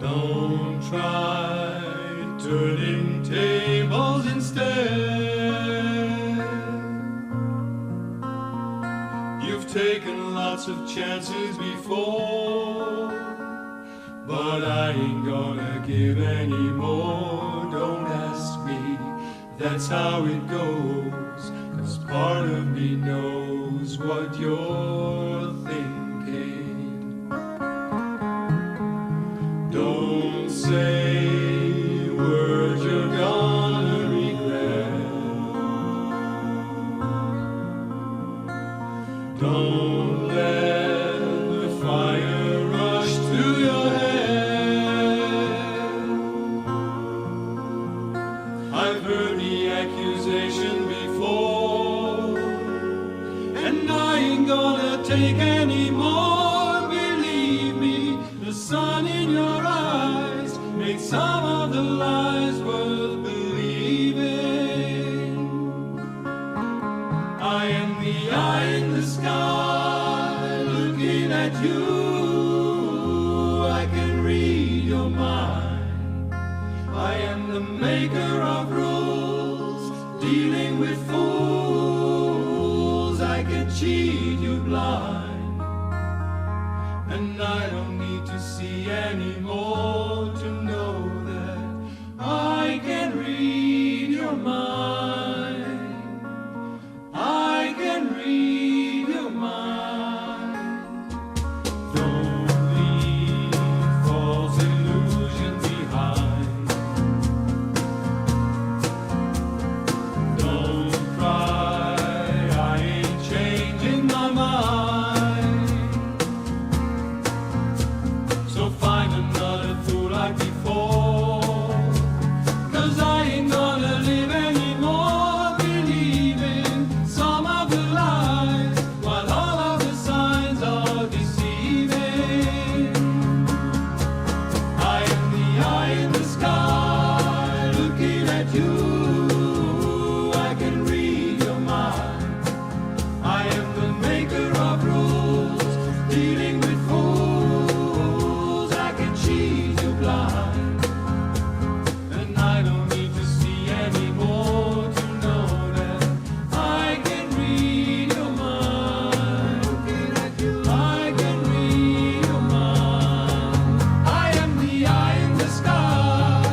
Don't try turning tables instead. You've taken lots of chances before, but I ain't gonna give any more. Don't ask me, that's how it goes, 'cause part of me knows what you're thinking. Don't say words you're gonna regret. Don't let the fire rush through your head. I've heard the accusation before, and I ain't gonna take any more. Believe me, the sun in your eyes makes some of the lies worth believing. I am the eye in the sky looking at you. I can read your mind. I am the maker of rules, dealing with fools. I can cheat you blind, and I don't need to see anymore to know that I can read your mind. I can read your mind. Don't leave false illusion behind. Don't cry, I ain't changing my mind. So find another fool like before, 'cause I ain't gonna live anymore believing some of the lies, while all of the signs are deceiving. I am the eye in the sky looking at you. I can read your mind. I am the maker of rules, dealing with fools. I can cheat you blind, and I don't need to see anymore to know that I can read your mind. I can read your mind. I am the eye in the sky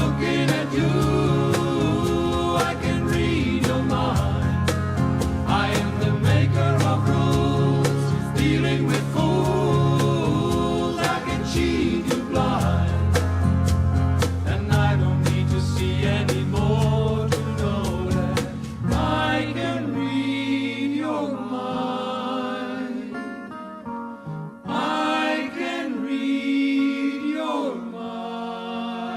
looking at you. I can read your mind. I am the maker of rules, dealing with fools. I can cheat you blind, and I don't need to see anymore to know that I can read your mind. I can read your mind.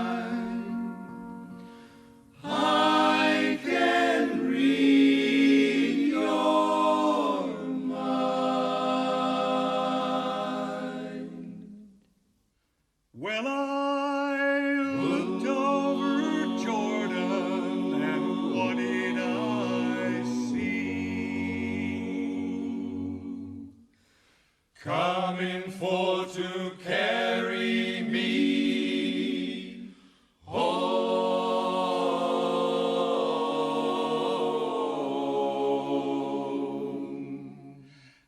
I can read your mind. Well, I looked over Jordan, and what did I see? Coming forth to carry me home.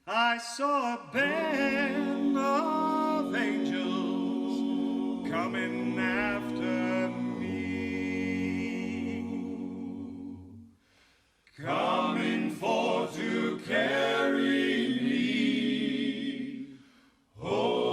I saw a band of angels coming after me. Coming forth to carry me home.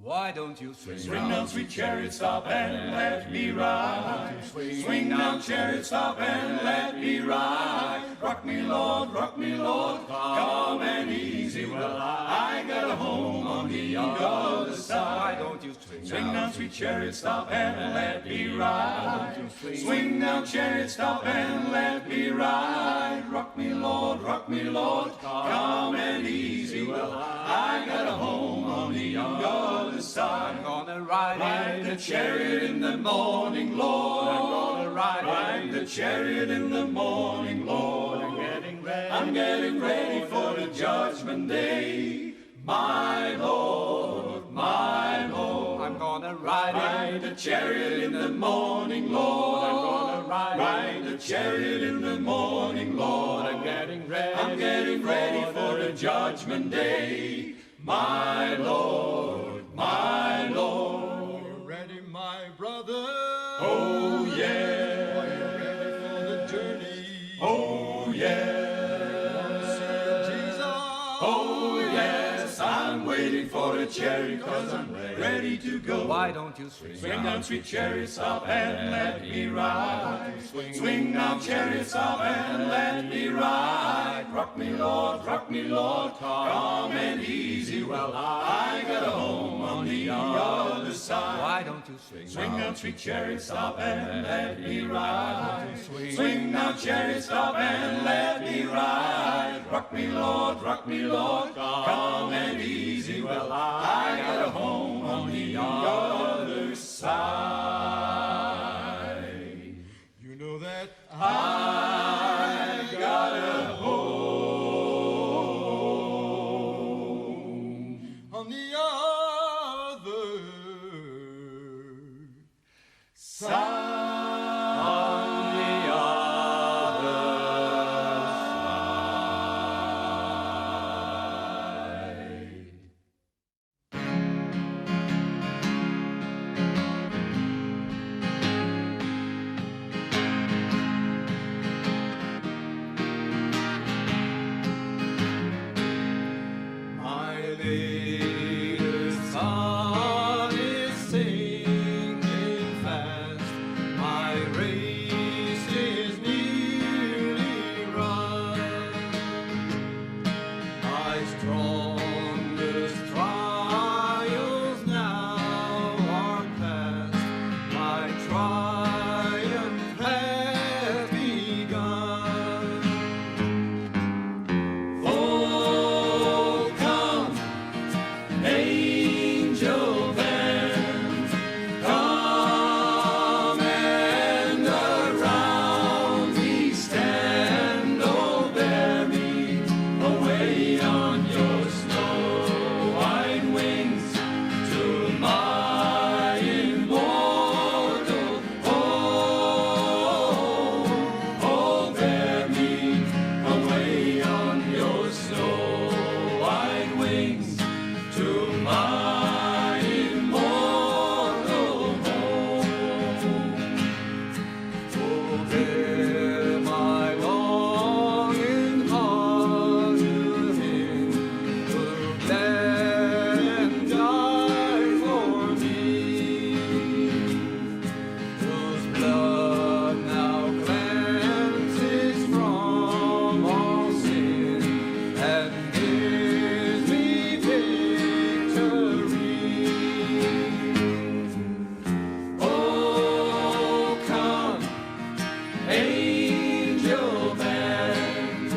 Why don't you swing Down, sweet chariot, stop and let me ride. Swing down, chariot, stop and let me ride. Rock me, Lord, come and easy. Well, I got a home on the other side. Why don't you Swing down, sweet chariot, stop and let me ride. Swing down, chariot, stop and let me ride. Rock me, Lord, come and easy. Well, I got a home on the other side. I'm gonna ride the chariot in the morning, Lord. I'm gonna ride the chariot in the morning, Lord. getting ready. I'm getting ready for the judgment day. My Lord, my Lord. I'm gonna ride the chariot in the morning, Lord. I'm gonna Ride the chariot in the morning, Lord. I'm getting ready. I'm getting ready for the judgment day. My Lord, my Lord. Ready, my brother. Oh yeah. Are you ready for the journey? Oh yeah. Jesus. Oh yes. I'm waiting for the chariot 'cause I'm ready to go. Why don't you swing? Swing down, sweet chariot, stop and let me ride. Swing down, chariot, stop and let me ride. Rock me, Lord, calm and easy. Well, I got a home on the other side. Why don't you swing? Swing down, sweet chariot, stop and let me ride. Swing down, chariot, stop and let me ride. Rock me, Lord, calm and easy. Well, I got a home on the other side. You know that I got a home on the other side. My latest sun is sinking fast. My race is nearly run. My strongest trials now are past. My triumph has begun. Oh, come, angel band, come and around me stand. Oh, bear me away on your snow-white wings to my immortal home. Oh, bear me away on your snow-white wings to my immortal home. Oh, bear my longing heart to him who bled and died for me, whose blood now cleanses from all sin and gives me victory. Oh, come, angel band,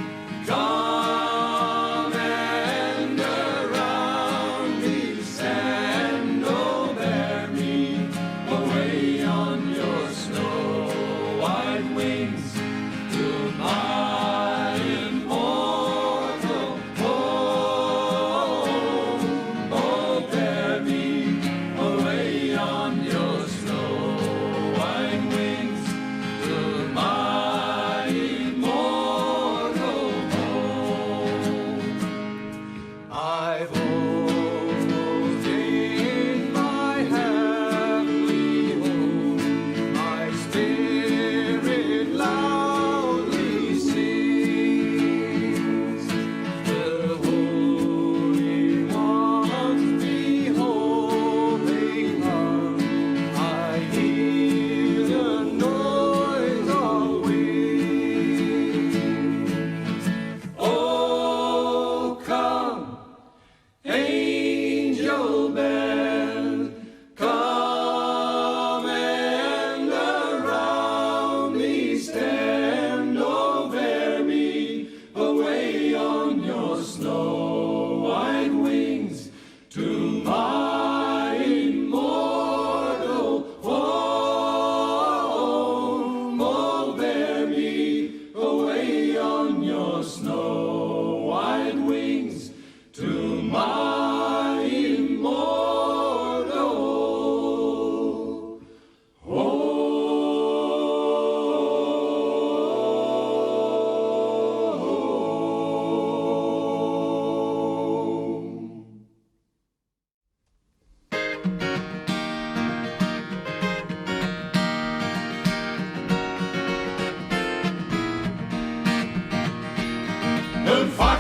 come and around me stand. Oh, bear me away on your snow-white wings to my immortal home.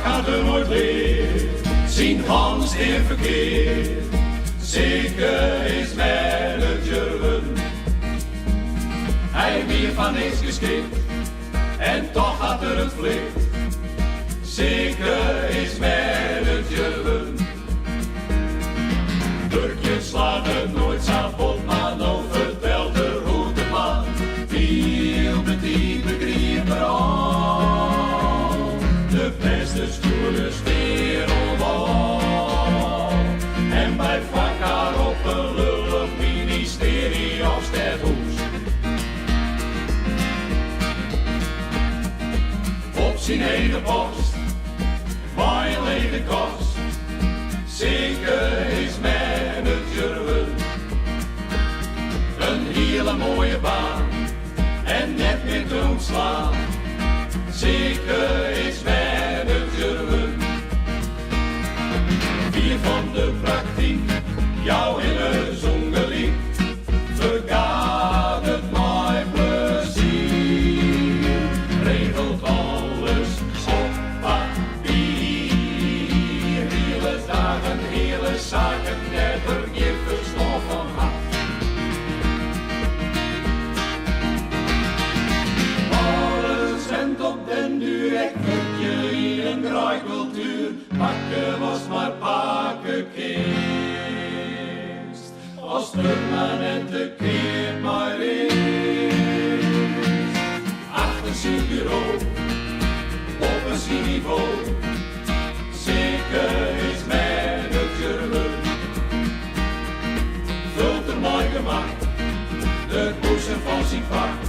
gaat er nooit leer, zien Hans in verkeer. Zeker is manager Wun. Hij weer van niks geschikt, en toch gaat er het flikt. Zeker is manager Wun. Turkje slaat het nooit sapot, maar nou vertelt er hoe de man viel met die begreep al. De beste stoelers wereldal. En bij Vakar op een lullig ministerie of stadhuis. Op zijn ene post, waar je lege kost. Zeker is manager Wun. Een hele mooie baan en net meer te ontslaan. Zeker is manager Wun. Vier van de praktiek, jou in een zongelied. Vergaat het mooi plezier. Regelt alles op papier. Hele dagen, hele zaken, net er geen verstand van had. Alles zendt op den direct je in een graaikultuur. Pakken was maar pakken kist. Als permanente keer maar is. Achter zijn bureau, op een zijn niveau. Zeker is manager Wun. Vult er mooi gemak, de koersen van zijn vak.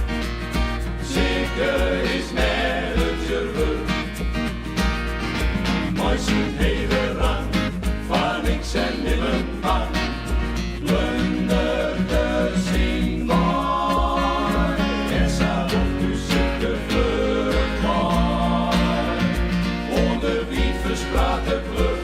Zeker is manager Wun. Mooi zijn hele rang, van niks en nimmer bang. Blunder te zien mooi, en s'avonds nu zit vlug mooi. Onder wie verspraat de kleur.